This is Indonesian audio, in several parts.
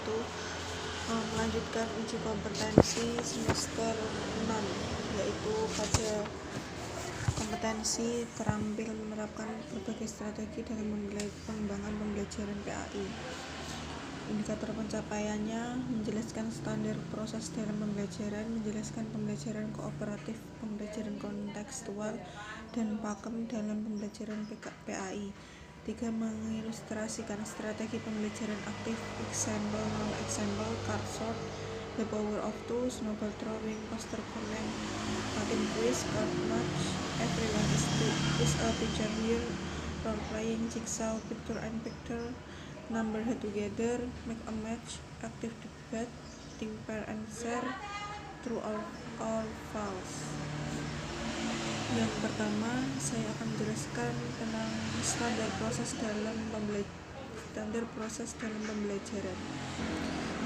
yaitu melanjutkan uji kompetensi semester 6, yaitu pada kompetensi terampil menerapkan berbagai strategi dalam pengembangan pembelajaran PAI. Indikator pencapaiannya menjelaskan standar proses dalam pembelajaran, menjelaskan pembelajaran kooperatif, pembelajaran kontekstual, dan pakem dalam pembelajaran PAI. 3. Mengilustrasikan strategi pembelajaran aktif, example, non-example, card sort, the power of two, snowball throwing, poster comment, team quiz, card match, everyone is a teacher here, role playing, jigsaw, picture and picture, number head together, make a match, active debate, think, pair and share, true or false. Yang pertama, saya akan menjelaskan tentang standar proses dalam pembelajaran.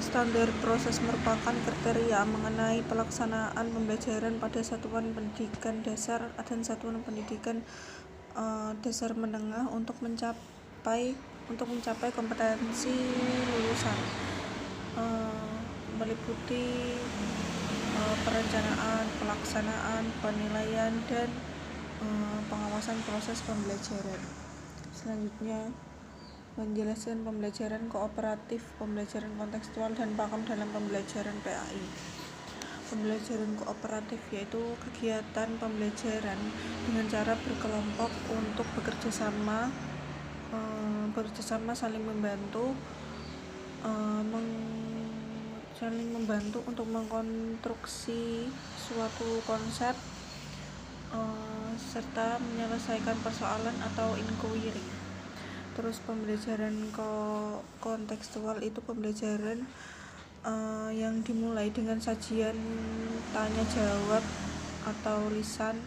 Standar proses merupakan kriteria mengenai pelaksanaan pembelajaran pada satuan pendidikan dasar dan satuan pendidikan dasar menengah untuk mencapai kompetensi lulusan, meliputi perencanaan, pelaksanaan, penilaian, dan pengawasan proses pembelajaran. Selanjutnya, menjelaskan pembelajaran kooperatif, pembelajaran kontekstual, dan pakem dalam pembelajaran PAI. Pembelajaran kooperatif yaitu kegiatan pembelajaran dengan cara berkelompok untuk bekerja sama, saling membantu untuk mengkonstruksi suatu konsep, serta menyelesaikan persoalan atau inquiry. Terus pembelajaran kontekstual itu pembelajaran yang dimulai dengan sajian tanya jawab atau lisan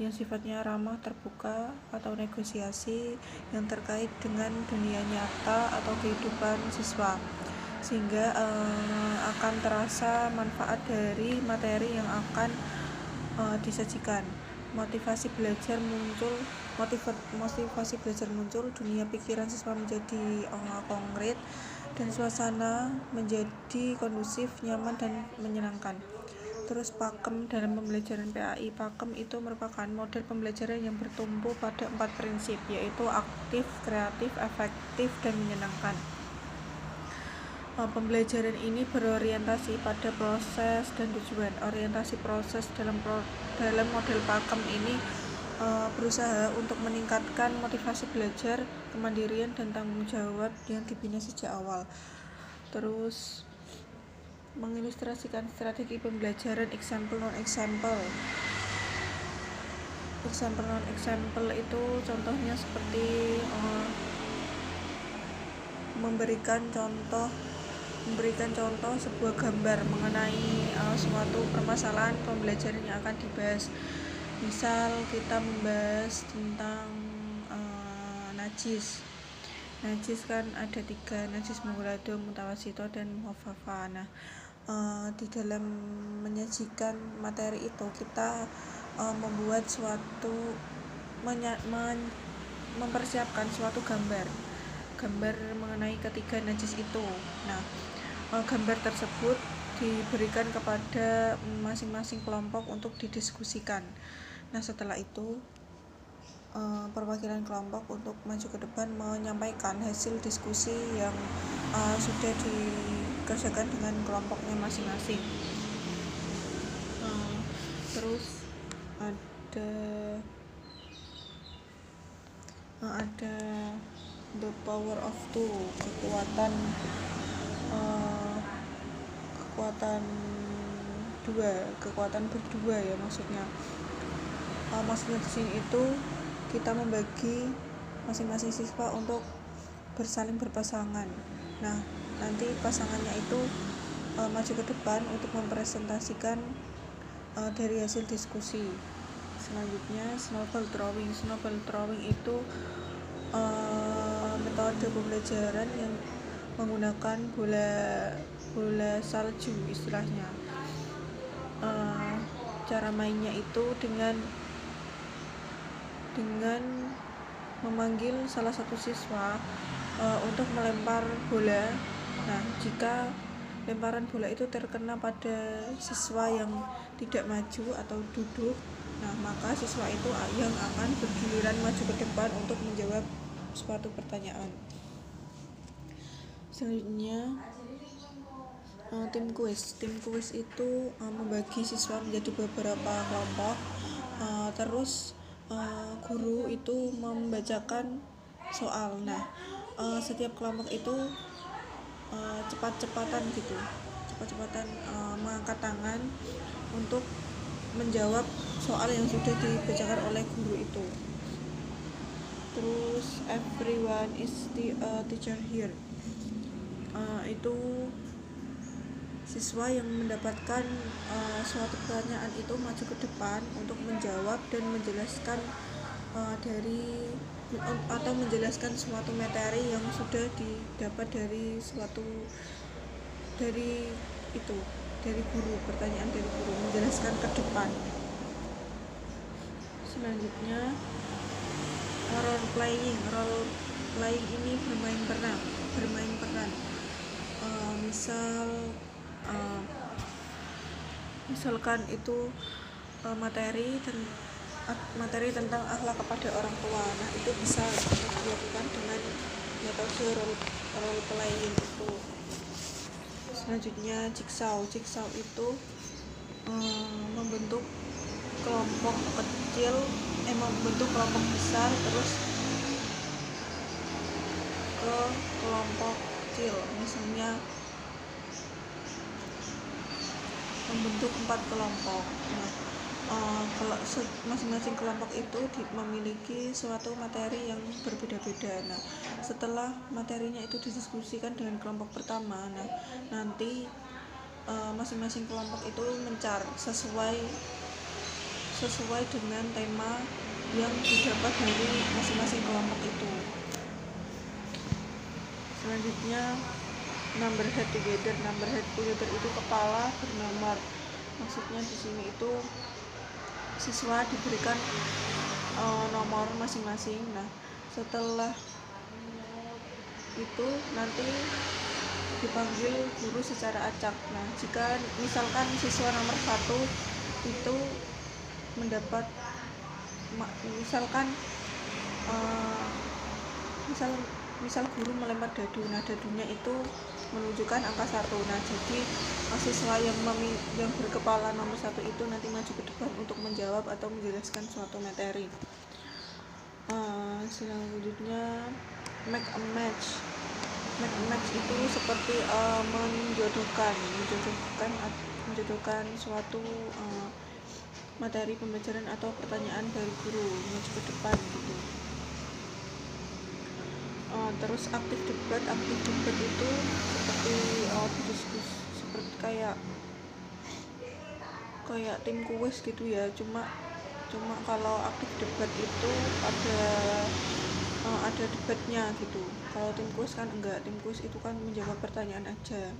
yang sifatnya ramah, terbuka, atau negosiasi yang terkait dengan dunia nyata atau kehidupan siswa, sehingga akan terasa manfaat dari materi yang akan disajikan. Motivasi belajar muncul, dunia pikiran siswa menjadi konkret, dan suasana menjadi kondusif, nyaman, dan menyenangkan. Terus pakem dalam pembelajaran PAI. Pakem itu merupakan model pembelajaran yang bertumpu pada 4 prinsip, yaitu aktif, kreatif, efektif, dan menyenangkan. Pembelajaran ini berorientasi pada proses dan tujuan. Orientasi proses dalam model pakem ini berusaha untuk meningkatkan motivasi belajar, kemandirian, dan tanggung jawab yang dibina sejak awal. Terus mengilustrasikan strategi pembelajaran example non-example. Example non-example itu contohnya seperti memberikan contoh sebuah gambar mengenai suatu permasalahan pembelajaran yang akan dibahas. Misal kita membahas tentang najis kan ada 3, najis mughalladho, mutawasito, dan mukhaffafa. Nah, di dalam menyajikan materi itu kita membuat mempersiapkan suatu gambar mengenai ketiga najis itu. Nah, gambar tersebut diberikan kepada masing-masing kelompok untuk didiskusikan. Nah, setelah itu perwakilan kelompok untuk maju ke depan menyampaikan hasil diskusi yang sudah dikerjakan dengan kelompoknya masing-masing. Terus ada the power of two, kekuatan berdua ya maksudnya. Maksudnya di sini itu kita membagi masing-masing siswa untuk bersaling berpasangan. Nah, nanti pasangannya itu maju ke depan untuk mempresentasikan dari hasil diskusi. Selanjutnya snowball throwing itu metode pembelajaran yang menggunakan bola salju istilahnya. Cara mainnya itu dengan memanggil salah satu siswa untuk melempar bola. Nah, jika lemparan bola itu terkena pada siswa yang tidak maju atau duduk, nah maka siswa itu yang akan bergiliran maju ke depan untuk menjawab suatu pertanyaan. Selanjutnya, tim kuis itu membagi siswa menjadi beberapa kelompok. Terus guru itu membacakan soal. Nah, setiap kelompok itu cepat-cepatan mengangkat tangan untuk menjawab soal yang sudah dibacakan oleh guru itu. Terus everyone is the teacher here. Itu siswa yang mendapatkan suatu pertanyaan itu maju ke depan untuk menjawab dan menjelaskan atau menjelaskan suatu materi yang sudah didapat dari guru, pertanyaan dari guru, menjelaskan ke depan. Selanjutnya, role playing ini bermain peran. Misalkan itu materi tentang akhlak kepada orang tua. Nah, itu bisa dilakukan dengan metode role playing itu. Selanjutnya, jigsaw itu membentuk kelompok besar terus ke kelompok kecil. Misalnya membentuk 4 kelompok. Nah, masing-masing kelompok itu memiliki suatu materi yang berbeda-beda. Nah, setelah materinya itu didiskusikan dengan kelompok pertama, nah nanti masing-masing kelompok itu mencar sesuai dengan tema yang didapat dari masing-masing kelompok itu. Selanjutnya, number head together itu kepala bernomor. Maksudnya di sini itu siswa diberikan nomor masing-masing. Nah, setelah itu nanti dipanggil guru secara acak. Nah, jika misalkan siswa nomor 1 itu mendapat misal guru melempar dadu. Nah, dadunya itu menunjukkan angka 1. Nah, jadi siswa yang berkepala nomor 1 itu nanti maju ke depan untuk menjawab atau menjelaskan suatu materi. Selanjutnya, make a match itu seperti menjodohkan suatu materi pembelajaran atau pertanyaan dari guru maju ke depan gitu. Terus aktif debat itu seperti berdiskusi, seperti kayak tim kuis gitu ya, cuma kalau aktif debat itu ada debatnya gitu. Kalau tim kuis kan enggak, tim kuis itu kan menjawab pertanyaan aja.